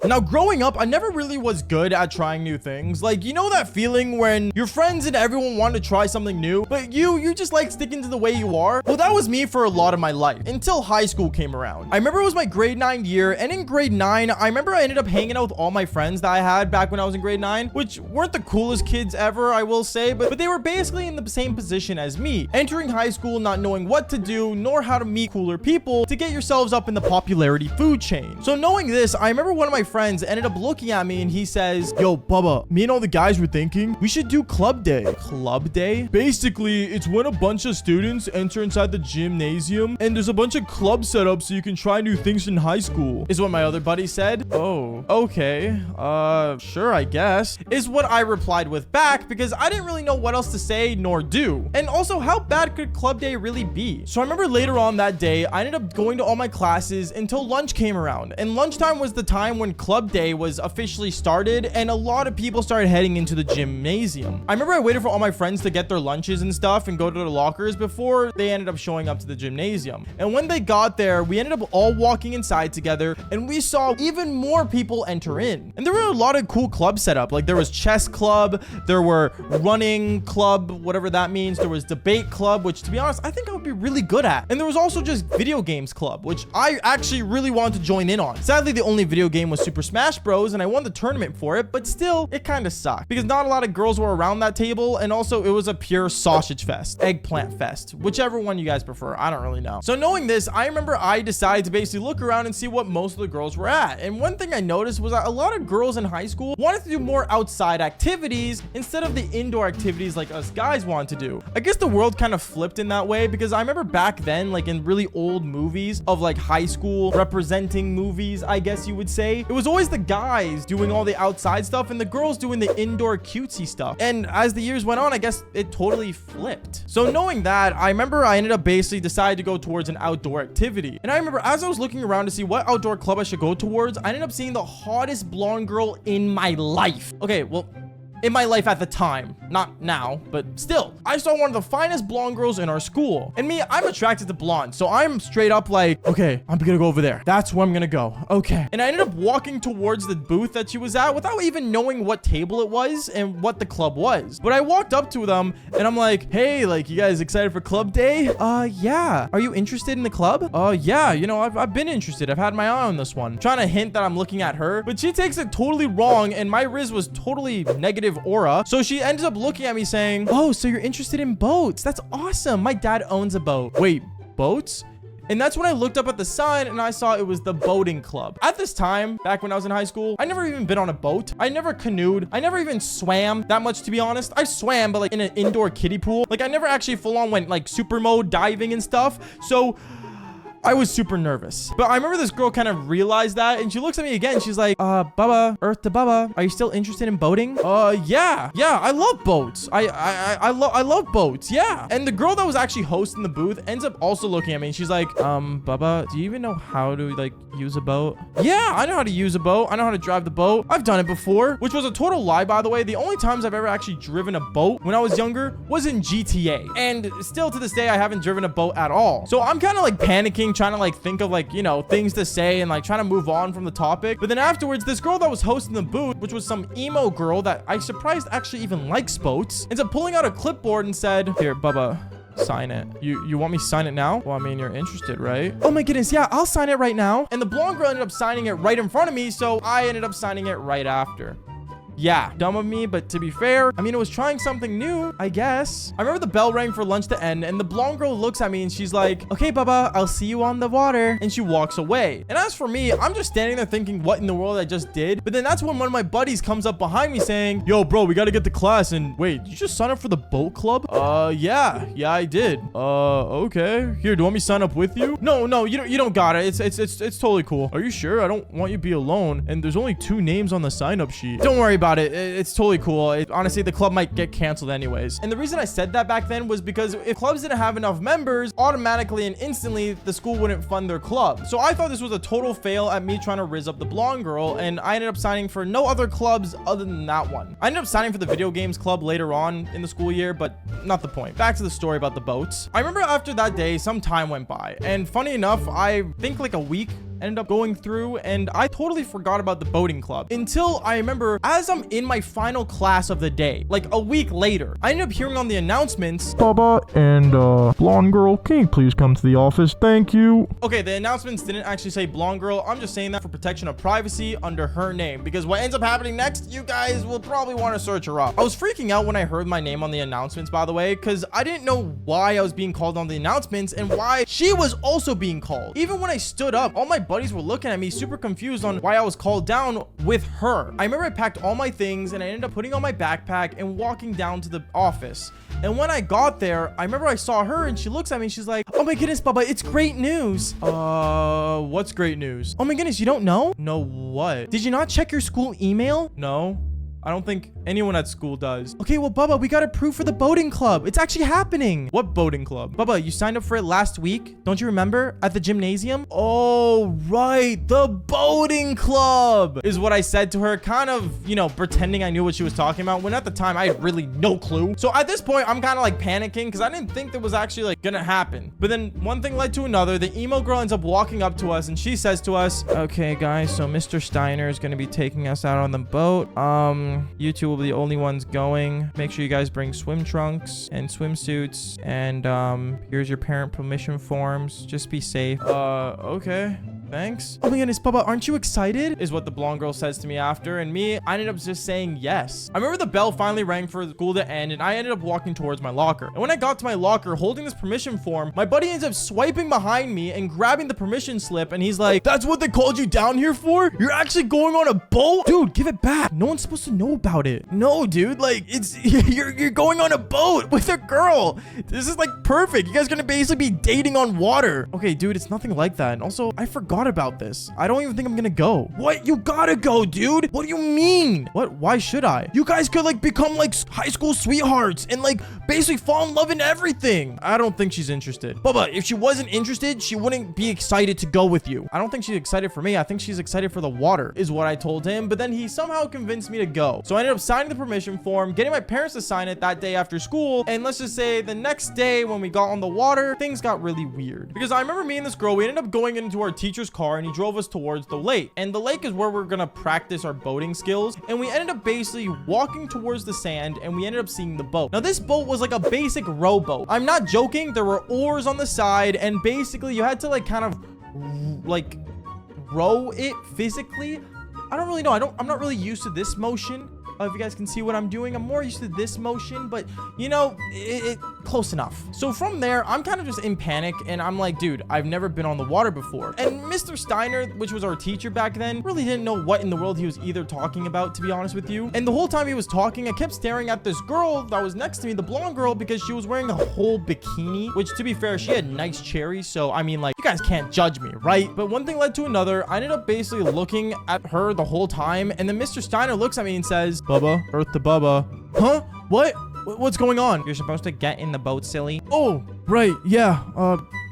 Now, growing up, I never really was good at trying new things. Like, you know that feeling when your friends and everyone want to try something new, but you just like sticking to the way you are? Well, that was me for a lot of my life until high school came around. I remember it was my grade 9 year, and in grade 9, I remember I ended up hanging out with all my friends that I had back when I was in grade 9, which weren't the coolest kids ever, I will say, but they were basically in the same position as me, entering high school not knowing what to do nor how to meet cooler people to get yourselves up in the popularity food chain. So knowing this, I remember one of my friends ended up looking at me and he says, "Yo, Bubba, me and all the guys were thinking we should do club day." Club day? Basically, it's when a bunch of students enter inside the gymnasium and there's a bunch of clubs set up so you can try new things in high school, is what my other buddy said. Oh, okay. Sure, I guess, is what I replied with back, because I didn't really know what else to say nor do. And also, how bad could club day really be? So I remember later on that day, I ended up going to all my classes until lunch came around. And lunchtime was the time when club day was officially started and a lot of people started heading into the gymnasium. I remember I waited for all my friends to get their lunches and stuff and go to their lockers before they ended up showing up to the gymnasium. And when they got there, we ended up all walking inside together and we saw even more people enter in. And there were a lot of cool clubs set up. Like there was chess club, there were running club, whatever that means. There was debate club, which to be honest, I think I would be really good at. And there was also just video games club, which I actually really wanted to join in on. Sadly, the only video game was Super Smash Bros. And I won the tournament for it, but still, it kind of sucked because not a lot of girls were around that table. And also it was a pure sausage fest, eggplant fest, whichever one you guys prefer. I don't really know. So knowing this, I remember I decided to basically look around and see what most of the girls were at. And one thing I noticed was that a lot of girls in high school wanted to do more outside activities instead of the indoor activities like us guys want to do. I guess the world kind of flipped in that way because I remember back then, like in really old movies of like high school representing movies, I guess you would say, it was always the guys doing all the outside stuff and the girls doing the indoor cutesy stuff. And as the years went on, I guess it totally flipped. So knowing that, I remember I ended up basically decided to go towards an outdoor activity. And I remember as I was looking around to see what outdoor club I should go towards, I ended up seeing the hottest blonde girl in my life. Okay, well, in my life at the time, not now, but still, I saw one of the finest blonde girls in our school. And me, I'm attracted to blonde, so I'm straight up like, okay, I'm gonna go over there. That's where I'm gonna go. Okay. And I ended up walking towards the booth that she was at without even knowing what table it was and what the club was. But I walked up to them and I'm like, hey, like, you guys excited for club day? Yeah. Are you interested in the club? Yeah, you know, I've been interested. I've had my eye on this one. Trying to hint that I'm looking at her, but she takes it totally wrong and my riz was totally negative aura. So she ends up looking at me saying, oh, so you're interested in boats? That's awesome. My dad owns a boat. Wait, boats? And that's when I looked up at the sign and I saw it was the boating club. At this time, back when I was in high school, I never even been on a boat. I never canoed. I never even swam that much, to be honest. I swam, but like in an indoor kiddie pool. Like I never actually full on went like super mode diving and stuff. So I was super nervous. But I remember this girl kind of realized that and she looks at me again. She's like, Bubba, Earth to Bubba, are you still interested in boating? Yeah, I love boats. I love boats. Yeah. And the girl that was actually hosting the booth ends up also looking at me and she's like, Bubba, do you even know how to like use a boat? Yeah, I know how to use a boat. I know how to drive the boat. I've done it before, which was a total lie, by the way. The only times I've ever actually driven a boat when I was younger was in GTA. And still to this day, I haven't driven a boat at all. So I'm kind of like panicking, trying to like think of like, you know, things to say and like trying to move on from the topic. But then afterwards, this girl that was hosting the booth, which was some emo girl that I surprised actually even likes boats, ends up pulling out a clipboard and said, here, Bubba, sign it. You want me to sign it now? Well, I mean, you're interested, right? Oh my goodness, yeah, I'll sign it right now. And the blonde girl ended up signing it right in front of me, so I ended up signing it right after. Yeah, dumb of me, but to be fair, I mean, it was trying something new, I guess. I remember the bell rang for lunch to end, and the blonde girl looks at me and she's like, okay, Bubba, I'll see you on the water. And she walks away. And as for me, I'm just standing there thinking what in the world I just did. But then that's when one of my buddies comes up behind me saying, yo, bro, we got to get to class. And wait, did you just sign up for the boat club? Yeah, I did. Okay. Here, do you want me to sign up with you? No, you don't got it. It's totally cool. Are you sure? I don't want you to be alone. And there's only 2 names on the sign up sheet. Don't worry about it. It's totally cool. Honestly, the club might get canceled anyways. And the reason I said that back then was because if clubs didn't have enough members, automatically and instantly, the school wouldn't fund their club. So I thought this was a total fail at me trying to rizz up the blonde girl, and I ended up signing for no other clubs other than that one. I ended up signing for the video games club later on in the school year, but not the point. Back to the story about the boats. I remember after that day, some time went by, and funny enough, I think like a week ended up going through, and I totally forgot about the boating club until I remember as I'm in my final class of the day, like a week later, I ended up hearing on the announcements, Baba and blonde girl, can you please come to the office? Thank you. okay, the announcements didn't actually say blonde girl. I'm just saying that for protection of privacy under her name, because what ends up happening next, you guys will probably want to search her up. I was freaking out when I heard my name on the announcements, by the way, because I didn't know why I was being called on the announcements and why she was also being called. Even when I stood up, all my buddies were looking at me super confused on why I was called down with her. I remember I packed all my things and I ended up putting on my backpack and walking down to the office. And when I got there, I remember I saw her and she looks at me and she's like, oh my goodness, Baba, it's great news. What's great news? Oh my goodness, you don't know? No, what? Did you not check your school email? No. I don't think anyone at school does. Okay, well, Bubba, we got approved for the boating club. It's actually happening. What boating club? Bubba, you signed up for it last week. Don't you remember? At the gymnasium? Oh, right. The boating club is what I said to her, kind of, you know, pretending I knew what she was talking about, when at the time I had really no clue. So at this point, I'm kind of like panicking because I didn't think that was actually like gonna happen. But then one thing led to another. The emo girl ends up walking up to us and she says to us, okay, guys, so Mr. Steiner is going to be taking us out on the boat. You two will be the only ones going. Make sure you guys bring swim trunks and swimsuits. And here's your parent permission forms. Just be safe. Okay. Thanks. Oh my goodness, Bubba, aren't you excited? Is what the blonde girl says to me after. And me, I ended up just saying yes. I remember the bell finally rang for school to end and I ended up walking towards my locker. And when I got to my locker holding this permission form, my buddy ends up swiping behind me and grabbing the permission slip. And he's like, that's what they called you down here for? You're actually going on a boat? Dude, give it back. No one's supposed to know about it. No, dude, like it's, you're going on a boat with a girl. This is like perfect. You guys are gonna basically be dating on water. Okay, dude, it's nothing like that. And also, I forgot about this. I don't even think I'm gonna go. What? You gotta go, dude. What do you mean? What? Why should I? You guys could like become like high school sweethearts and like basically fall in love in everything. I don't think she's interested. Bubba, if she wasn't interested, she wouldn't be excited to go with you. I don't think she's excited for me. I think she's excited for the water is what I told him. But then he somehow convinced me to go. So I ended up signing the permission form, getting my parents to sign it that day after school. And let's just say the next day when we got on the water, things got really weird. Because I remember me and this girl, we ended up going into our teacher's car and he drove us towards the lake. And the lake is where we're gonna practice our boating skills. And we ended up basically walking towards the sand and we ended up seeing the boat. Now this boat was like a basic rowboat. I'm not joking. There were oars on the side and basically you had to like kind of like row it physically. I don't really know. I'm not really used to this motion. If you guys can see what I'm doing, I'm more used to this motion, but you know, it close enough. So from there, I'm kind of just in panic and I'm like, dude, I've never been on the water before. And Mr. Steiner, which was our teacher back then, really didn't know what in the world he was either talking about, to be honest with you. And the whole time he was talking, I kept staring at this girl that was next to me, the blonde girl, because she was wearing a whole bikini, which to be fair, she had nice cherries. So I mean, like, you guys can't judge me, right? But one thing led to another. I ended up basically looking at her the whole time. And then Mr. Steiner looks at me and says, Bubba, Earth to Bubba. Huh? What? What's going on? You're supposed to get in the boat, silly. Oh, right. Yeah.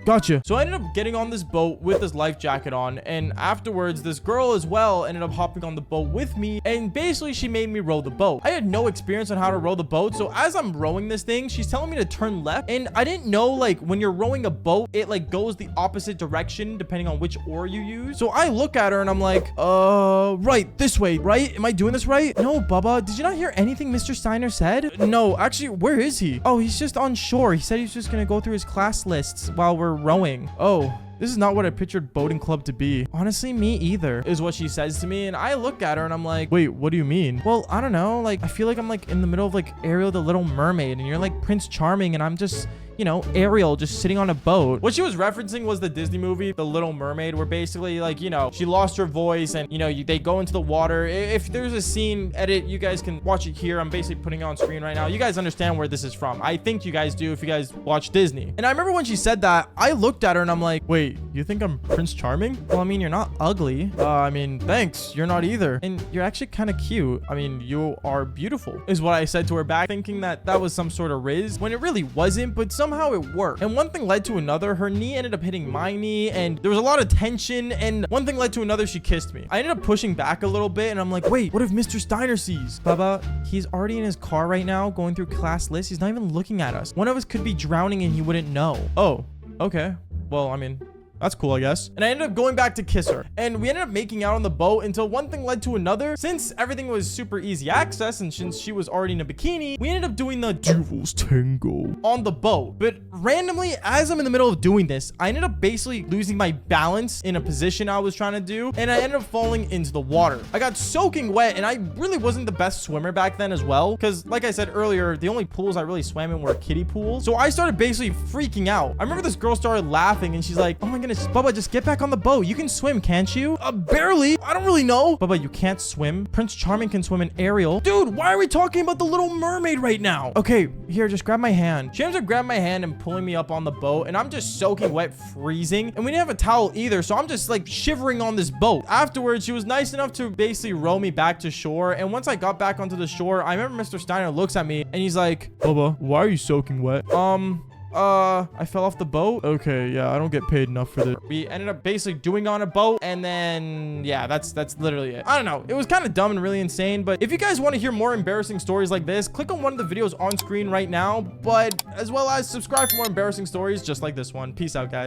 Gotcha. So I ended up getting on this boat with this life jacket on, and afterwards this girl as well ended up hopping on the boat with me, and basically she made me row the boat. I had no experience on how to row the boat, so as I'm rowing this thing, she's telling me to turn left, and I didn't know like when you're rowing a boat, it like goes the opposite direction depending on which oar you use. So I look at her and I'm like, right, this way, right? Am I doing this right? No, Bubba, did you not hear anything Mr. Steiner said? No, actually, where is he? Oh, he's just on shore. He said he's just gonna go through his class lists while we're rowing. Oh, this is not what I pictured boating club to be. Honestly, me either, is what she says to me. And I look at her and I'm like, wait, what do you mean? Well, I don't know. Like, I feel like I'm like in the middle of like Ariel the Little Mermaid and you're like Prince Charming and I'm just, you know, Ariel just sitting on a boat. What she was referencing was the Disney movie, The Little Mermaid, where basically like, you know, she lost her voice and, you know, they go into the water. If there's a scene edit, you guys can watch it here. I'm basically putting it on screen right now. You guys understand where this is from. I think you guys do if you guys watch Disney. And I remember when she said that, I looked at her and I'm like, wait, you think I'm Prince Charming? Well, I mean, you're not ugly. I mean, thanks. You're not either. And you're actually kind of cute. I mean, you are beautiful, is what I said to her back, thinking that that was some sort of riz when it really wasn't, but somehow it worked. And one thing led to another. Her knee ended up hitting my knee and there was a lot of tension, and one thing led to another. She kissed me. I ended up pushing back a little bit and I'm like, wait, what if Mr. Steiner sees? Baba, he's already in his car right now going through class lists. He's not even looking at us. One of us could be drowning and he wouldn't know. Oh, okay. Well, I mean, That's cool, I guess. And I ended up going back to kiss her. And we ended up making out on the boat until one thing led to another. Since everything was super easy access and since she was already in a bikini, we ended up doing the Devil's Tango on the boat. But randomly, as I'm in the middle of doing this, I ended up basically losing my balance in a position I was trying to do. And I ended up falling into the water. I got soaking wet and I really wasn't the best swimmer back then as well. Because like I said earlier, the only pools I really swam in were kiddie pools. So I started basically freaking out. I remember this girl started laughing and she's like, oh my goodness, Bubba, just get back on the boat. You can swim, can't you? Barely. I don't really know. Bubba, you can't swim. Prince Charming can swim in Ariel. Dude, why are we talking about the Little Mermaid right now? Okay, here, just grab my hand. She ends up grabbing my hand and pulling me up on the boat, and I'm just soaking wet, freezing. And we didn't have a towel either, so I'm just like shivering on this boat. Afterwards, she was nice enough to basically row me back to shore. And once I got back onto the shore, I remember Mr. Steiner looks at me and he's like, Bubba, why are you soaking wet? I fell off the boat. Okay, yeah, I don't get paid enough for this. We ended up basically doing on a boat, and then yeah, that's literally it. I don't know. It was kind of dumb and really insane, but if you guys want to hear more embarrassing stories like this, click on one of the videos on screen right now, but as well as subscribe for more embarrassing stories just like this one. Peace out, guys.